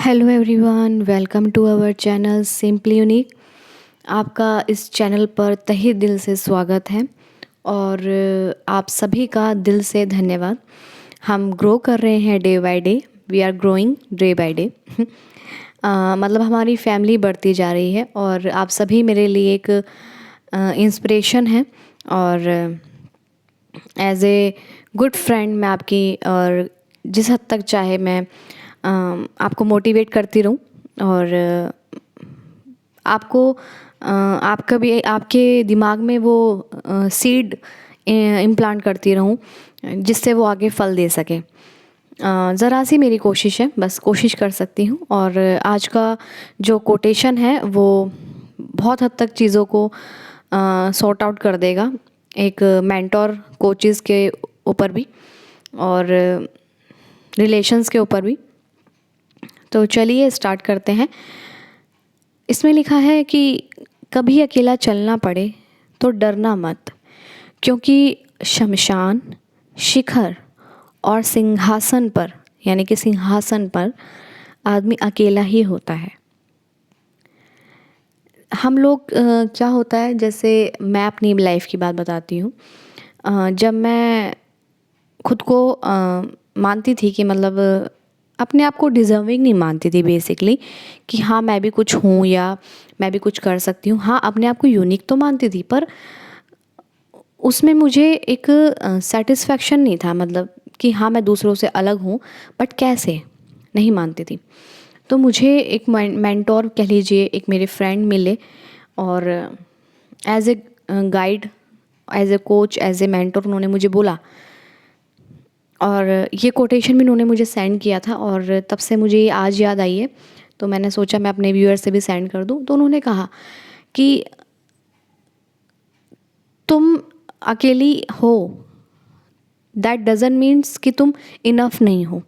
Hello everyone, welcome to our channel simply unique. आपका इस channel पर तहे दिल से स्वागत है और आप सभी का दिल से धन्यवाद। हम ग्रो कर रहे हैं day by day, we are growing day by day. मतलब हमारी फैमिली बढ़ती जा रही है और आप सभी मेरे लिए एक इंस्पिरेशन है। और एज ए गुड फ्रेंड मैं आपकी, और जिस हद तक चाहे मैं आपको मोटिवेट करती रहूं और आपको आप कभी आपके दिमाग में वो सीड इम्प्लांट करती रहूं जिससे वो आगे फल दे सके। ज़रा सी मेरी कोशिश है, बस कोशिश कर सकती हूँ। और आज का जो कोटेशन है वो बहुत हद तक चीज़ों को सॉर्ट आउट कर देगा, एक मेंटोर कोचेस के ऊपर भी और रिलेशंस के ऊपर भी। तो चलिए स्टार्ट करते हैं। इसमें लिखा है कि कभी अकेला चलना पड़े तो डरना मत, क्योंकि शमशान, शिखर और सिंहासन पर, यानी कि सिंहासन पर आदमी अकेला ही होता है। हम लोग क्या होता है, जैसे मैं अपनी लाइफ की बात बताती हूँ। जब मैं खुद को मानती थी कि मतलब अपने आप को डिज़र्विंग नहीं मानती थी बेसिकली, कि हाँ मैं भी कुछ हूँ या मैं भी कुछ कर सकती हूँ। हाँ, अपने आप को यूनिक तो मानती थी, पर उसमें मुझे एक सेटिस्फेक्शन नहीं था, मतलब कि हाँ मैं दूसरों से अलग हूँ, बट कैसे, नहीं मानती थी। तो मुझे एक मेंटोर कह लीजिए, एक मेरे फ्रेंड मिले और as a guide, as a coach, as a mentor उन्होंने मुझे बोला। और ये कोटेशन भी उन्होंने मुझे सेंड किया था और तब से मुझे ये आज याद आई है, तो मैंने सोचा मैं अपने व्यूअर से भी सेंड कर दूं। तो उन्होंने कहा कि तुम अकेली हो, दैट डजंट मीन्स कि तुम इनफ नहीं हो।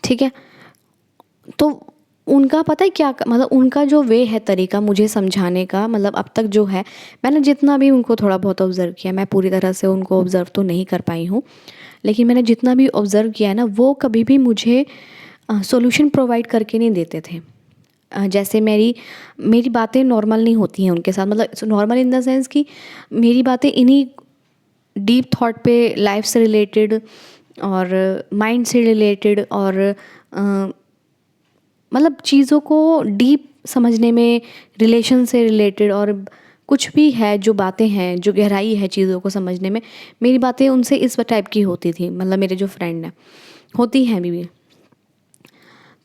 ठीक है। तो उनका पता है क्या, मतलब उनका जो वे है, तरीका मुझे समझाने का, मतलब अब तक जो है, मैंने जितना भी उनको थोड़ा बहुत ऑब्ज़र्व किया, मैं पूरी तरह से उनको ऑब्ज़र्व तो नहीं कर पाई हूँ, लेकिन मैंने जितना भी ऑब्ज़र्व किया है ना, वो कभी भी मुझे सॉल्यूशन प्रोवाइड करके नहीं देते थे। जैसे मेरी मेरी बातें नॉर्मल नहीं होती हैं उनके साथ, मतलब नॉर्मल इन द सेंस कि मेरी बातें इन्हीं डीप थॉट पे, लाइफ से रिलेटेड और माइंड से रिलेटेड और मतलब चीज़ों को डीप समझने में, रिलेशन से रिलेटेड, और कुछ भी है जो बातें हैं, जो गहराई है चीज़ों को समझने में, मेरी बातें उनसे इस टाइप की होती थी। मतलब मेरे जो फ्रेंड हैं, होती हैं अभी भी।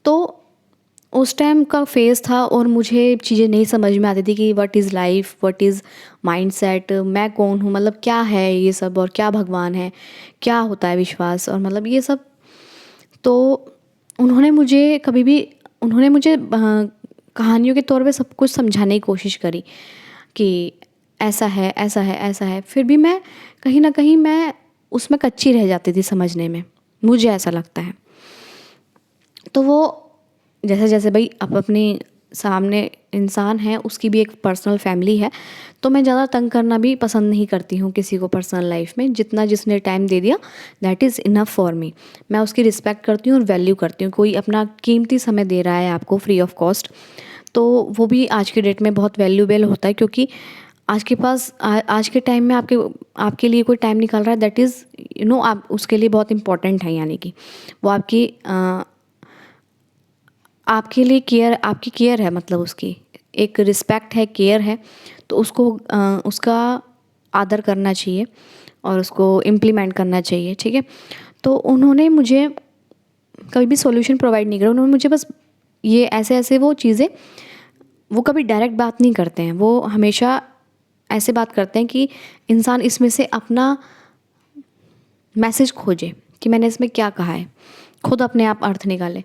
तो उस टाइम का फेज़ था और मुझे चीज़ें नहीं समझ में आती थी कि what is life, what is mindset, मैं कौन हूँ, मतलब क्या है ये सब, और क्या भगवान है, क्या होता है विश्वास, और मतलब ये सब। तो उन्होंने मुझे कभी भी, उन्होंने मुझे कहानियों के तौर पे सब कुछ समझाने की कोशिश करी कि ऐसा है, ऐसा है, ऐसा है। फिर भी मैं कहीं ना कहीं मैं उसमें कच्ची रह जाती थी समझने में, मुझे ऐसा लगता है। तो वो जैसे जैसे भाई अब अपनी सामने इंसान है, उसकी भी एक पर्सनल फैमिली है, तो मैं ज़्यादा तंग करना भी पसंद नहीं करती हूँ किसी को पर्सनल लाइफ में। जितना जिसने टाइम दे दिया, that is enough for me. मैं उसकी रिस्पेक्ट करती हूँ और वैल्यू करती हूँ। कोई अपना कीमती समय दे रहा है आपको फ्री ऑफ कॉस्ट, तो वो भी आज के डेट में बहुत वैल्यूबल होता है, क्योंकि आज के पास आज के टाइम में आपके लिए कोई टाइम निकाल रहा है, दैट इज़ आप उसके लिए बहुत इंपॉर्टेंट है। यानी कि वो आपके लिए केयर, आपकी केयर है, मतलब उसकी एक रिस्पेक्ट है, केयर है। तो उसको उसका आदर करना चाहिए और उसको इम्प्लीमेंट करना चाहिए। ठीक है। तो उन्होंने मुझे कभी भी सॉल्यूशन प्रोवाइड नहीं करा। उन्होंने मुझे बस ये ऐसे ऐसे वो चीज़ें, वो कभी डायरेक्ट बात नहीं करते हैं, वो हमेशा ऐसे बात करते हैं कि इंसान इसमें से अपना मैसेज खोजे कि मैंने इसमें क्या कहा है, खुद अपने आप अर्थ निकाले।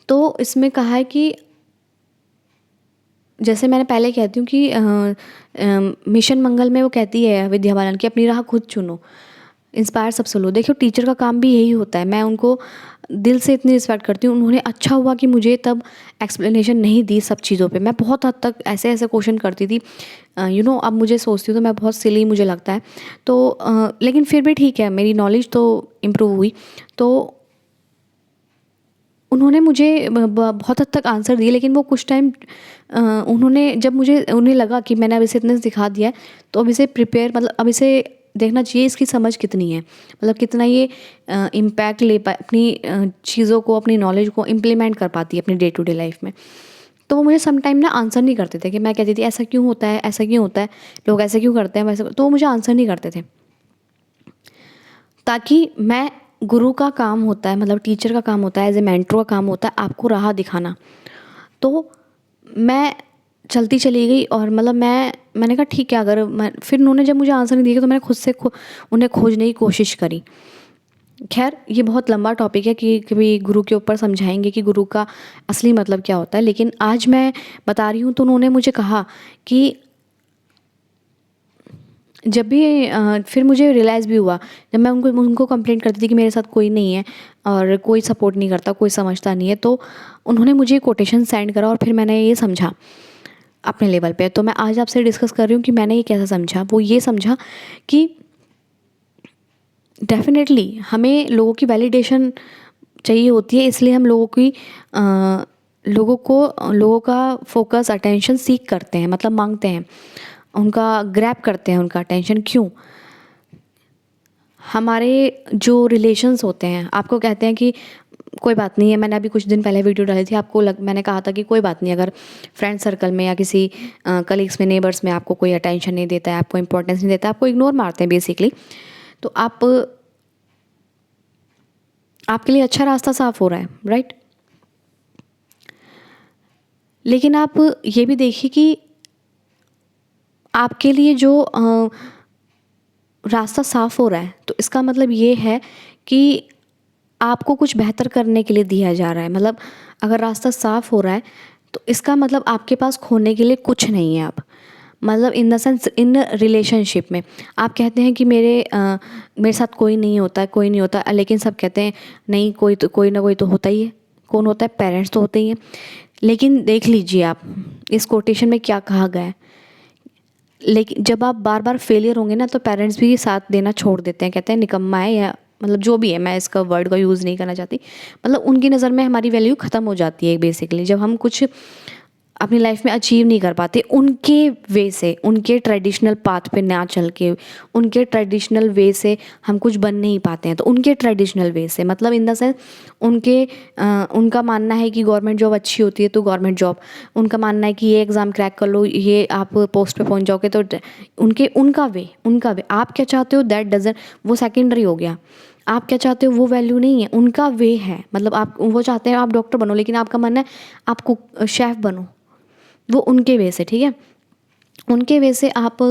तो इसमें कहा है कि जैसे मैंने पहले कहती हूँ कि मिशन मंगल में वो कहती है विद्या बालन की, अपनी राह खुद चुनो, इंस्पायर सबसे लो। देखो, टीचर का काम भी यही होता है। मैं उनको दिल से इतनी रिस्पेक्ट करती हूँ। उन्होंने अच्छा हुआ कि मुझे तब एक्सप्लेनेशन नहीं दी सब चीज़ों पे। मैं बहुत हद तक ऐसे ऐसे क्वेश्चन करती थी, अब मुझे सोचती हूँ तो मैं बहुत सिली मुझे लगता है। तो लेकिन फिर भी ठीक है, मेरी नॉलेज तो इम्प्रूव हुई। तो उन्होंने मुझे बहुत हद तक आंसर दिए, लेकिन वो कुछ टाइम उन्होंने जब मुझे उन्हें लगा कि मैंने अब इसे इतने सिखा दिया है, तो अब इसे प्रिपेयर मतलब अब इसे देखना चाहिए इसकी समझ कितनी है, मतलब कितना ये इम्पैक्ट ले पा अपनी चीज़ों को, अपनी नॉलेज को इम्प्लीमेंट कर पाती है अपनी डे टू डे लाइफ में। तो वो मुझे सम टाइम ना आंसर नहीं करते थे, कि मैं कहती थी ऐसा क्यों होता है, ऐसा क्यों होता है, लोग ऐसे क्यों करते हैं, वैसे, तो वो मुझे आंसर नहीं करते थे। ताकि मैं, गुरु का काम होता है, मतलब टीचर का काम होता है, एज ए मेंटर का काम होता है आपको राह दिखाना। तो मैं चलती चली गई और मतलब मैंने कहा ठीक है, अगर मैं, फिर उन्होंने जब मुझे आंसर नहीं दिया तो मैंने खुद से उन्हें खोजने की कोशिश करी। खैर ये बहुत लंबा टॉपिक है कि कभी गुरु के ऊपर समझाएंगे कि गुरु का असली मतलब क्या होता है, लेकिन आज मैं बता रही हूँ। तो उन्होंने मुझे कहा कि जब भी फिर मुझे रियलाइज़ भी हुआ, जब मैं उनको उनको कंप्लेंट करती थी कि मेरे साथ कोई नहीं है और कोई सपोर्ट नहीं करता, कोई समझता नहीं है, तो उन्होंने मुझे कोटेशन सेंड करा और फिर मैंने ये समझा अपने लेवल पे। तो मैं आज आपसे डिस्कस कर रही हूँ कि मैंने ये कैसा समझा। वो ये समझा कि डेफ़िनेटली हमें लोगों की वैलिडेशन चाहिए होती है, इसलिए हम लोगों का फ़ोकस, अटेंशन सीक करते हैं, मतलब माँगते हैं, उनका ग्रैब करते हैं उनका अटेंशन। क्यों? हमारे जो रिलेशंस होते हैं, आपको कहते हैं कि कोई बात नहीं है, मैंने अभी कुछ दिन पहले वीडियो डाली थी, मैंने कहा था कि कोई बात नहीं, अगर फ्रेंड सर्कल में या किसी कलीग्स में, नेबर्स में आपको कोई अटेंशन नहीं देता है, आपको इंपॉर्टेंस नहीं देता, आपको इग्नोर मारते हैं बेसिकली, तो आपके लिए अच्छा रास्ता साफ हो रहा है, राइट? लेकिन आप ये भी देखिए कि आपके लिए जो रास्ता साफ हो रहा है, तो इसका मतलब ये है कि आपको कुछ बेहतर करने के लिए दिया जा रहा है। मतलब अगर रास्ता साफ हो रहा है तो इसका मतलब आपके पास खोने के लिए कुछ नहीं है अब। मतलब in the sense, in relationship में आप कहते हैं कि मेरे साथ कोई नहीं होता, कोई नहीं होता, लेकिन सब कहते हैं नहीं, कोई ना कोई तो होता ही है। कौन होता है? पेरेंट्स तो होते ही हैं। लेकिन देख लीजिए आप, इस कोटेशन में क्या कहा गया है। लेकिन जब आप बार बार फेलियर होंगे ना, तो पेरेंट्स भी साथ देना छोड़ देते हैं, कहते हैं निकम्मा है, या मतलब जो भी है, मैं इसका वर्ड का यूज़ नहीं करना चाहती। मतलब उनकी नज़र में हमारी वैल्यू ख़त्म हो जाती है बेसिकली, जब हम कुछ अपनी लाइफ में अचीव नहीं कर पाते उनके वे से, उनके ट्रेडिशनल पाथ पे ना चल के, उनके ट्रेडिशनल वे से हम कुछ बन नहीं पाते हैं। तो उनके ट्रेडिशनल वे से मतलब इन द सेंस, उनका मानना है कि गवर्नमेंट जॉब अच्छी होती है, तो गवर्नमेंट जॉब, उनका मानना है कि ये एग्ज़ाम क्रैक कर लो, ये आप पोस्ट पे पहुंच जाओगे, तो उनका वे आप क्या चाहते हो, दैट डजंट, वो सेकेंडरी हो गया। आप क्या चाहते हो वो वैल्यू नहीं है, उनका वे है। मतलब आप, वो चाहते हैं आप डॉक्टर बनो, लेकिन आपका मन है आप कुक, शेफ़ बनो, वो उनके वे से, ठीक है? उनके वे से आप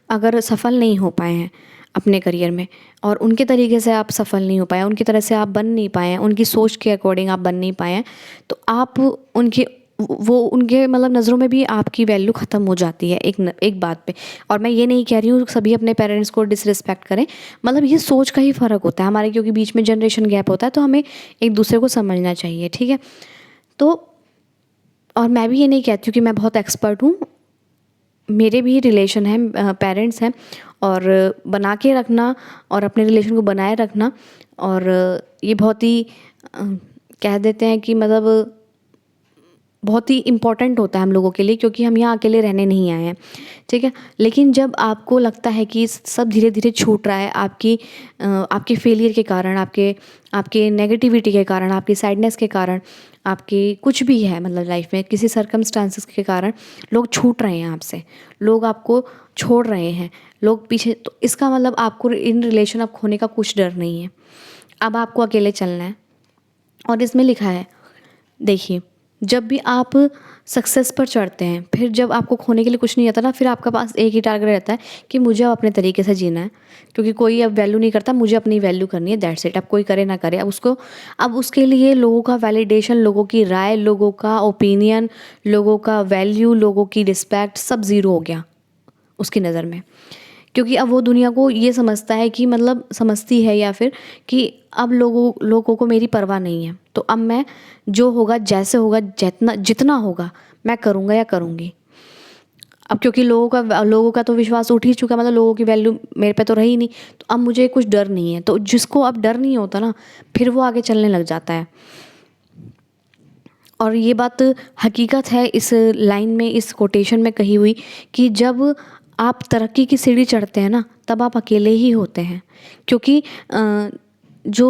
अगर सफल नहीं हो पाए हैं अपने करियर में, और उनके तरीके से आप सफल नहीं हो पाए, उनकी तरह से आप बन नहीं पाए हैं, उनकी सोच के अकॉर्डिंग आप बन नहीं पाए हैं, तो आप उनके मतलब नज़रों में भी आपकी वैल्यू ख़त्म हो जाती है एक बात पे। और मैं ये नहीं कह रही हूँ सभी अपने पेरेंट्स को डिसरिस्पेक्ट करें, मतलब ये सोच का ही फ़र्क होता है हमारे, क्योंकि बीच में जनरेशन गैप होता है, तो हमें एक दूसरे को समझना चाहिए, ठीक है? तो और मैं भी ये नहीं कहती हूँ कि मैं बहुत एक्सपर्ट हूँ, मेरे भी रिलेशन हैं, पेरेंट्स हैं, और बना के रखना और अपने रिलेशन को बनाए रखना, और ये बहुत ही कह देते हैं कि मतलब बहुत ही इम्पॉर्टेंट होता है हम लोगों के लिए, क्योंकि हम यहाँ अकेले रहने नहीं आए हैं, ठीक है? लेकिन जब आपको लगता है कि सब धीरे धीरे छूट रहा है आपके फेलियर के कारण, आपके नेगेटिविटी के कारण, आपकी सैडनेस के कारण, आपकी कुछ भी है मतलब लाइफ में किसी सर्कमस्टांसिस के कारण लोग छूट रहे हैं आपसे, लोग आपको छोड़ रहे हैं, लोग पीछे, तो इसका मतलब आपको इन रिलेशन अब खोने का कुछ डर नहीं है। अब आपको अकेले चलना है। और इसमें लिखा है, देखिए, जब भी आप सक्सेस पर चढ़ते हैं, फिर जब आपको खोने के लिए कुछ नहीं आता ना, फिर आपके पास एक ही टारगेट रहता है कि मुझे अब अपने तरीके से जीना है, क्योंकि कोई अब वैल्यू नहीं करता, मुझे अपनी वैल्यू करनी है, दैट्स इट। अब कोई करे ना करे, अब उसके लिए लोगों का वैलिडेशन, लोगों की राय, लोगों का ओपिनियन, लोगों का वैल्यू, लोगों की रिस्पेक्ट, सब ज़ीरो हो गया उसकी नज़र में। क्योंकि अब वो दुनिया को ये समझता है कि मतलब समझती है, या फिर कि अब लोगों को मेरी परवाह नहीं है, तो अब मैं जो होगा, जैसे होगा, जितना होगा मैं करूँगा या करूँगी। अब क्योंकि लोगों का तो विश्वास उठ ही चुका, मतलब लोगों की वैल्यू मेरे पे तो रही नहीं, तो अब मुझे कुछ डर नहीं है। तो जिसको अब डर नहीं होता ना, फिर वो आगे चलने लग जाता है। और ये बात हकीकत है इस लाइन में, इस कोटेशन में कही हुई कि जब आप तरक्की की सीढ़ी चढ़ते हैं ना, तब आप अकेले ही होते हैं, क्योंकि जो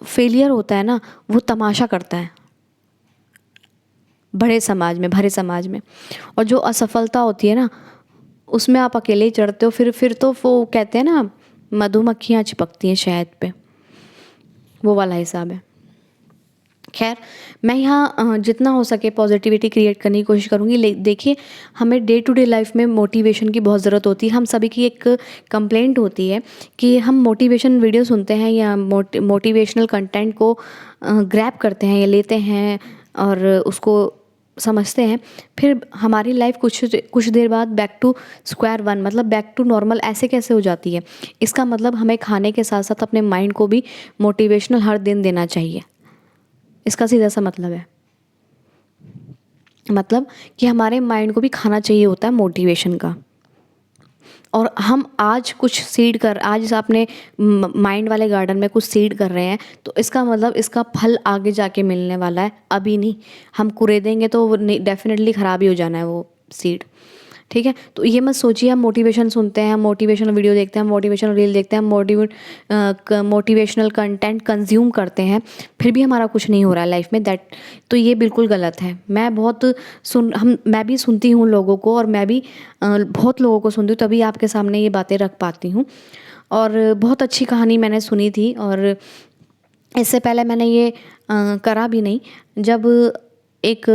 फेलियर होता है ना, वो तमाशा करता है बड़े समाज में, भरे समाज में। और जो असफलता होती है ना, उसमें आप अकेले ही चढ़ते हो। फिर तो वो कहते हैं ना, मधुमक्खियाँ चिपकती हैं शहद पे, वो वाला हिसाब है। खैर, मैं यहाँ जितना हो सके पॉजिटिविटी क्रिएट करने की कोशिश करूँगी। देखिए, हमें डे टू डे लाइफ में मोटिवेशन की बहुत ज़रूरत होती है। हम सभी की एक कंप्लेंट होती है कि हम मोटिवेशन वीडियो सुनते हैं या मोटिवेशनल कंटेंट को ग्रैब करते हैं या लेते हैं और उसको समझते हैं, फिर हमारी लाइफ कुछ देर बाद बैक टू स्क्वायर वन, मतलब बैक टू नॉर्मल ऐसे कैसे हो जाती है। इसका मतलब हमें खाने के साथ साथ अपने माइंड को भी मोटिवेशनल हर दिन देना चाहिए। इसका सीधा सा मतलब है, मतलब कि हमारे माइंड को भी खाना चाहिए होता है मोटिवेशन का। और हम आज कुछ सीड कर, आज अपने माइंड वाले गार्डन में कुछ सीड कर रहे हैं, तो इसका मतलब इसका फल आगे जाके मिलने वाला है, अभी नहीं। हम कुरेदेंगे तो डेफिनेटली ख़राब ही हो जाना है वो सीड। ठीक है, तो ये मत सोचिए हम मोटिवेशन सुनते हैं, हम मोटिवेशनल वीडियो देखते हैं, हम मोटिवेशनल रील देखते हैं, हम मोटिवेशनल कंटेंट कंज्यूम करते हैं, फिर भी हमारा कुछ नहीं हो रहा है लाइफ में। दैट तो ये बिल्कुल गलत है। मैं भी सुनती हूँ लोगों को, और मैं भी बहुत लोगों को सुनती हूँ, तभी आपके सामने ये बातें रख पाती हूँ। और बहुत अच्छी कहानी मैंने सुनी थी, और इससे पहले मैंने ये करा भी नहीं। जब एक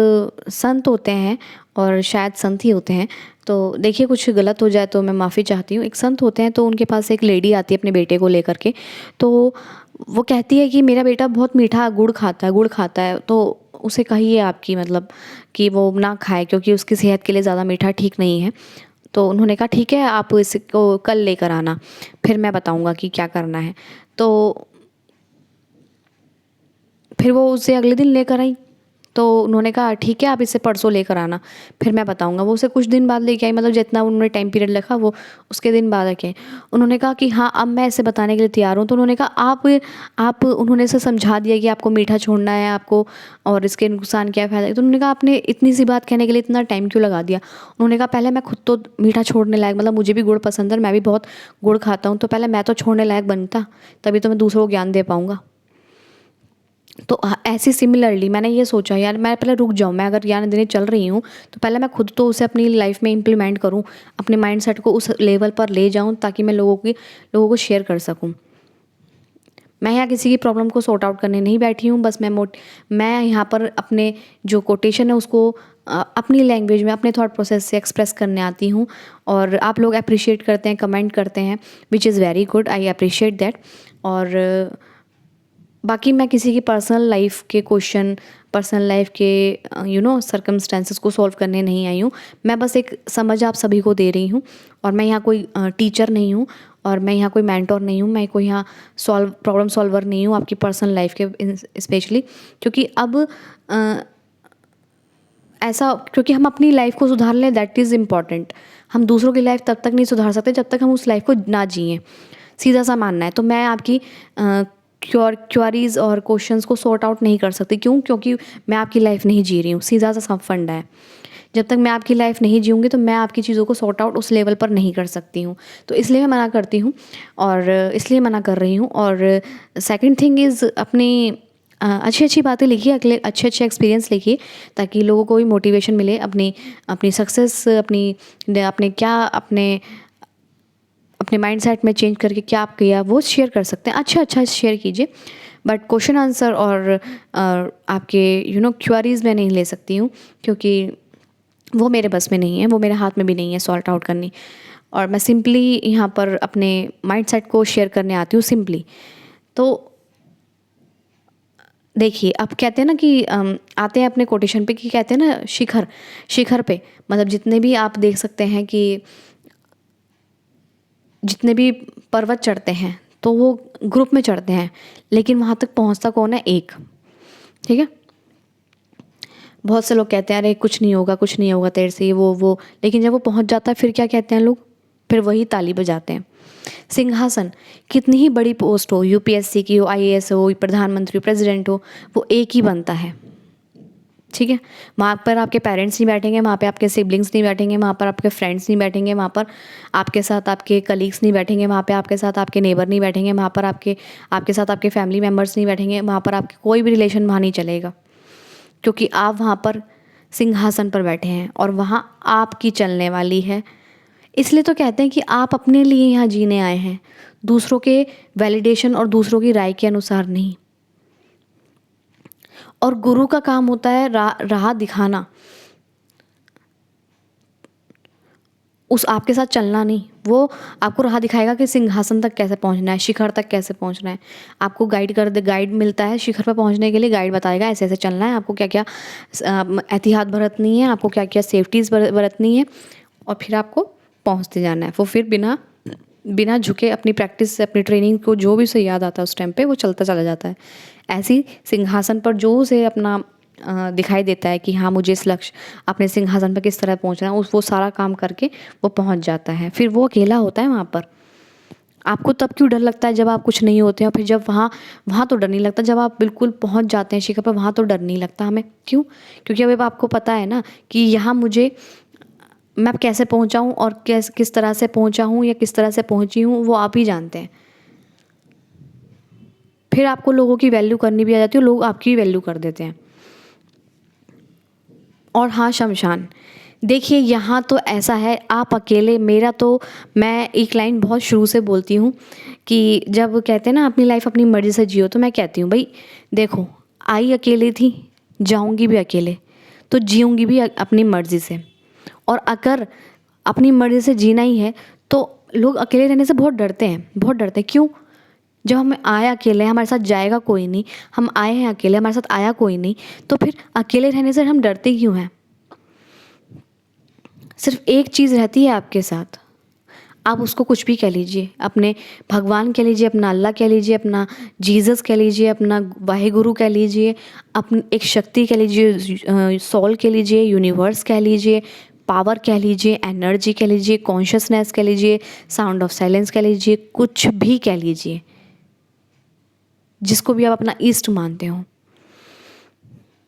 संत होते हैं, और शायद संत ही होते हैं, तो देखिए कुछ गलत हो जाए तो मैं माफ़ी चाहती हूँ। एक संत होते हैं, तो उनके पास एक लेडी आती है अपने बेटे को लेकर के। तो वो कहती है कि मेरा बेटा बहुत मीठा गुड़ खाता है, तो उसे कहिए आपकी मतलब कि वो ना खाए, क्योंकि उसकी सेहत के लिए ज़्यादा मीठा ठीक नहीं है। तो उन्होंने कहा ठीक है, आप इसको कल लेकर आना, फिर मैं बताऊँगा कि क्या करना है। तो फिर वो उसे अगले दिन लेकर आई। तो उन्होंने कहा ठीक है, आप इसे परसों लेकर आना, फिर मैं बताऊंगा। वो उसे कुछ दिन बाद लेके आई, मतलब जितना उन्होंने टाइम पीरियड लिखा वो उसके दिन बाद आके उन्होंने कहा कि हाँ, अब मैं इसे बताने के लिए तैयार हूँ। तो उन्होंने कहा आप उन्होंने इसे समझा दिया कि आपको मीठा छोड़ना है आपको, और इसके नुकसान क्या फ़ायदा है। तो उन्होंने कहा आपने इतनी सी बात कहने के लिए इतना टाइम क्यों लगा दिया। उन्होंने कहा पहले मैं खुद तो मीठा छोड़ने लायक, मतलब मुझे भी गुड़ पसंद है, मैं भी बहुत गुड़ खाता हूँ, तो पहले मैं तो छोड़ने लायक बनता, तभी तो मैं दूसरों को ज्ञान दे पाऊँगा। तो ऐसे सिमिलरली मैंने ये सोचा, यार मैं पहले रुक जाऊँ, मैं अगर ज्ञान देने चल रही हूँ तो पहले मैं खुद तो उसे अपनी लाइफ में इम्प्लीमेंट करूँ, अपने माइंडसेट को उस लेवल पर ले जाऊँ, ताकि मैं लोगों को शेयर कर सकूँ। मैं यहाँ किसी की प्रॉब्लम को सॉर्ट आउट करने नहीं बैठी हूँ, बस मैं यहाँ पर अपने जो कोटेशन है उसको अपनी लैंग्वेज में, अपने थॉट प्रोसेस से एक्सप्रेस करने आती हूँ। और आप लोग अप्रिशिएट करते हैं, कमेंट करते हैं, which is very good, I appreciate that. और बाकी मैं किसी की पर्सनल लाइफ के क्वेश्चन, पर्सनल लाइफ के सर्कमस्टेंसेस को सॉल्व करने नहीं आई हूँ। मैं बस एक समझ आप सभी को दे रही हूँ, और मैं यहाँ कोई टीचर नहीं हूँ, और मैं यहाँ कोई मेंटोर नहीं हूँ, मैं कोई यहाँ प्रॉब्लम सॉल्वर नहीं हूँ आपकी पर्सनल लाइफ के स्पेशली। क्योंकि अब क्योंकि हम अपनी लाइफ को सुधार लें, दैट इज़ इम्पॉर्टेंट। हम दूसरों की लाइफ तब तक नहीं सुधार सकते जब तक हम उस लाइफ को ना जिएँ, सीधा सा मानना है। तो मैं आपकी क्वेरीज और क्वेश्चंस को सॉर्ट आउट नहीं कर सकती। क्यों? क्योंकि मैं आपकी लाइफ नहीं जी रही हूँ, सीधा सा सब फंडा है। जब तक मैं आपकी लाइफ नहीं जीऊँगी तो मैं आपकी चीज़ों को सॉर्ट आउट उस लेवल पर नहीं कर सकती हूँ। तो इसलिए मैं मना करती हूँ, और इसलिए मना कर रही हूँ। और सेकंड थिंग इज़, अपनी अच्छी अच्छी बातें लिखिए, अगले अच्छे अच्छे एक्सपीरियंस लिखिए, ताकि लोगों को भी मोटिवेशन मिले। अपनी अपनी सक्सेस, अपने माइंडसेट में चेंज करके क्या आप किया वो शेयर कर सकते हैं। अच्छा शेयर कीजिए, बट क्वेश्चन आंसर और आपके क्वेरीज मैं नहीं ले सकती हूँ, क्योंकि वो मेरे बस में नहीं है, वो मेरे हाथ में भी नहीं है सॉल्ट आउट करनी। और मैं सिंपली यहाँ पर अपने माइंडसेट को शेयर करने आती हूँ सिंपली। तो देखिए, अब कहते हैं ना कि आते हैं अपने कोटेशन पे, कि कहते हैं ना शिखर पे, मतलब जितने भी आप देख सकते हैं कि जितने भी पर्वत चढ़ते हैं तो वो ग्रुप में चढ़ते हैं, लेकिन वहाँ तक पहुँचता कौन है? एक। ठीक है, बहुत से लोग कहते हैं अरे कुछ नहीं होगा तेरे से, ये वो, लेकिन जब वो पहुँच जाता है फिर क्या कहते हैं लोग? फिर वही ताली बजाते हैं। सिंहासन, कितनी ही बड़ी पोस्ट हो, यूपीएससी की हो, आईएएस हो, प्रधानमंत्री हो, प्रेसिडेंट हो, वो एक ही बनता है। ठीक है। वहाँ पर आपके पेरेंट्स नहीं बैठेंगे, वहाँ पे आपके सिबलिंग्स नहीं बैठेंगे, वहाँ पर आपके फ्रेंड्स नहीं बैठेंगे, वहाँ पर आपके साथ आपके कलीग्स नहीं बैठेंगे, वहाँ पे आपके साथ आपके नेबर नहीं बैठेंगे, वहाँ पर आपके आपके साथ आपके फैमिली मेम्बर्स नहीं बैठेंगे, वहाँ पर आपके कोई भी रिलेशन वहाँ नहीं चलेगा, क्योंकि आप वहाँ पर सिंहासन पर बैठे हैं और वहाँ आपकी चलने वाली है। इसलिए तो कहते हैं कि आप अपने लिए यहाँ जीने आए हैं, दूसरों के वैलिडेशन और दूसरों की राय के अनुसार नहीं। और गुरु का काम होता है राह दिखाना, उस आपके साथ चलना नहीं। वो आपको राह दिखाएगा कि सिंहासन तक कैसे पहुंचना है, शिखर तक कैसे पहुंचना है। आपको गाइड मिलता है शिखर पर पहुंचने के लिए, गाइड बताएगा ऐसे ऐसे चलना है, आपको क्या क्या एहतियात बरतनी है, आपको क्या क्या सेफ्टीज़ बरतनी है, और फिर आपको पहुंचते जाना है। वो फिर बिना बिना झुके अपनी प्रैक्टिस से, अपनी ट्रेनिंग को जो भी उसे याद आता है उस टाइम पे वो चलता चला जाता है। ऐसी सिंहासन पर जो उसे अपना दिखाई देता है कि हाँ मुझे इस लक्ष्य अपने सिंहासन पर किस तरह पहुंचना है, उस वो सारा काम करके वो पहुंच जाता है। फिर वो अकेला होता है वहाँ पर। आपको तब क्यों डर लगता है जब आप कुछ नहीं होते हैं, और फिर जब वहाँ वहाँ तो डर नहीं लगता, जब आप बिल्कुल पहुँच जाते हैं शिखर पर वहाँ तो डर नहीं लगता हमें। क्यों? क्योंकि अब आपको पता है ना कि यहाँ मुझे मैं कैसे पहुँचा हूँ और किस तरह से पहुँचा हूँ या किस तरह से पहुँची हूँ वो आप ही जानते हैं। फिर आपको लोगों की वैल्यू करनी भी आ जाती है, लोग आपकी वैल्यू कर देते हैं। और हाँ, शमशान, देखिए यहाँ तो ऐसा है, आप अकेले, मेरा तो मैं एक लाइन बहुत शुरू से बोलती हूँ कि जब कहते हैं ना अपनी लाइफ अपनी मर्ज़ी से जियो, तो मैं कहती हूँ भाई देखो, आई अकेले थी, जाऊँगी भी अकेले, तो जीऊँगी भी अपनी मर्ज़ी से। और अगर अपनी मर्ज़ी से जीना ही है तो लोग अकेले रहने से बहुत डरते हैं, बहुत डरते हैं। क्यों? जब हम आए अकेले, हमारे साथ जाएगा कोई नहीं, हम आए हैं अकेले, हमारे साथ आया कोई नहीं, तो फिर अकेले रहने से हम डरते क्यों हैं? सिर्फ एक चीज़ रहती है आपके साथ, आप उसको कुछ भी कह लीजिए, अपने भगवान कह लीजिए, अपना अल्लाह कह लीजिए, अपना जीसस कह लीजिए, अपना वाहेगुरु कह लीजिए, अपनी एक शक्ति कह लीजिए, सोल कह लीजिए, यूनिवर्स कह लीजिए, पावर कह लीजिए, एनर्जी कह लीजिए, कॉन्शियसनेस कह लीजिए, साउंड ऑफ साइलेंस कह लीजिए, कुछ भी कह लीजिए, जिसको भी आप अपना ईस्ट मानते हो,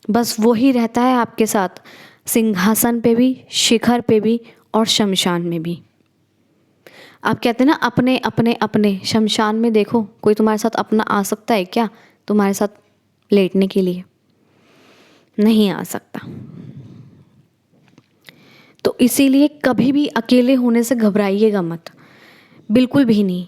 बस वही रहता है आपके साथ, सिंहासन पे भी, शिखर पे भी और शमशान में भी। आप कहते हैं ना अपने अपने अपने, शमशान में देखो कोई तुम्हारे साथ अपना आ सकता है क्या तुम्हारे साथ लेटने के लिए? नहीं आ सकता। तो इसीलिए कभी भी अकेले होने से घबराइएगा मत, बिल्कुल भी नहीं।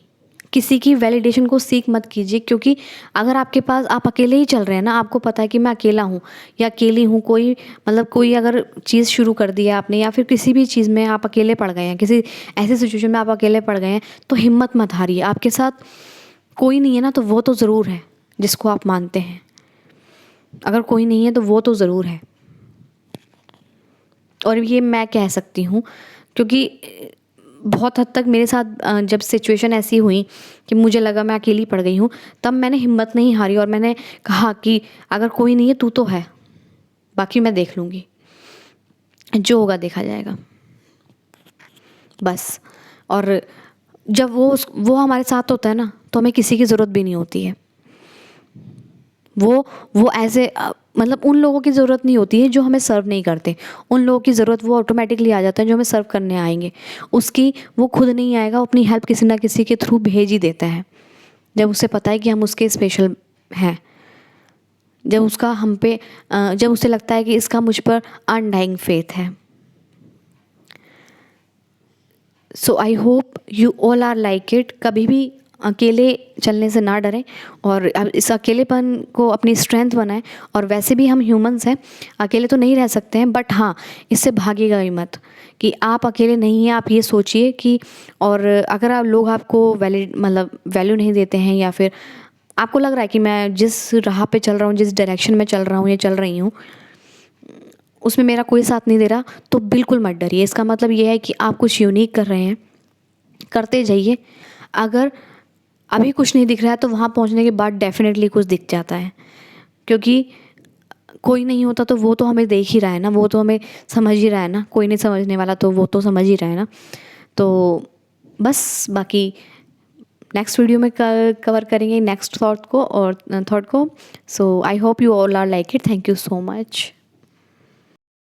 किसी की वैलिडेशन को सीख मत कीजिए, क्योंकि अगर आपके पास, आप अकेले ही चल रहे हैं ना, आपको पता है कि मैं अकेला हूँ या अकेली हूँ, कोई मतलब कोई अगर चीज़ शुरू कर दिया आपने, या फिर किसी भी चीज़ में आप अकेले पड़ गए हैं, किसी ऐसी सिचुएशन में आप अकेले पड़ गए हैं, तो हिम्मत मत हारिए। आपके साथ कोई नहीं है ना, तो वो तो ज़रूर है जिसको आप मानते हैं। अगर कोई नहीं है तो वो तो ज़रूर है। और ये मैं कह सकती हूँ क्योंकि बहुत हद तक मेरे साथ जब सिचुएशन ऐसी हुई कि मुझे लगा मैं अकेली पड़ गई हूँ, तब मैंने हिम्मत नहीं हारी और मैंने कहा कि अगर कोई नहीं है तू तो है, बाकी मैं देख लूँगी, जो होगा देखा जाएगा, बस। और जब वो हमारे साथ होता है ना, तो हमें किसी की ज़रूरत भी नहीं होती है। वो ऐसे मतलब उन लोगों की ज़रूरत नहीं होती है जो हमें सर्व नहीं करते, उन लोगों की ज़रूरत वो ऑटोमेटिकली आ जाता है जो हमें सर्व करने आएंगे। उसकी वो खुद नहीं आएगा, वो अपनी हेल्प किसी ना किसी के थ्रू भेज ही देता है, जब उसे पता है कि हम उसके स्पेशल हैं, जब उसका हम पे जब उसे लगता है कि इसका मुझ पर अनडाइंग फेथ है। So I hope you all are like it. कभी भी अकेले चलने से ना डरें और अब इस अकेलेपन को अपनी स्ट्रेंथ बनाएं। और वैसे भी हम ह्यूमंस हैं, अकेले तो नहीं रह सकते हैं, बट हाँ इससे भागिएगा ही मत कि आप अकेले नहीं हैं। आप ये सोचिए कि, और अगर आप लोग आपको वैल्यू नहीं देते हैं, या फिर आपको लग रहा है कि मैं जिस राह पे चल रहा हूँ, जिस डायरेक्शन में चल रहा हूँ या चल रही हूँ, उसमें मेरा कोई साथ नहीं दे रहा, तो बिल्कुल मत डरिए। इसका मतलब ये है कि आप कुछ यूनिक कर रहे हैं, करते जाइए। अगर अभी कुछ नहीं दिख रहा है तो वहाँ पहुँचने के बाद डेफिनेटली कुछ दिख जाता है, क्योंकि कोई नहीं होता तो वो तो हमें देख ही रहा है ना, वो तो हमें समझ ही रहा है ना। कोई नहीं समझने वाला तो वो तो समझ ही रहा है ना। तो बस बाकी नेक्स्ट वीडियो में कवर करेंगे नेक्स्ट थॉट को। So I hope you all are like it. Thank you so much.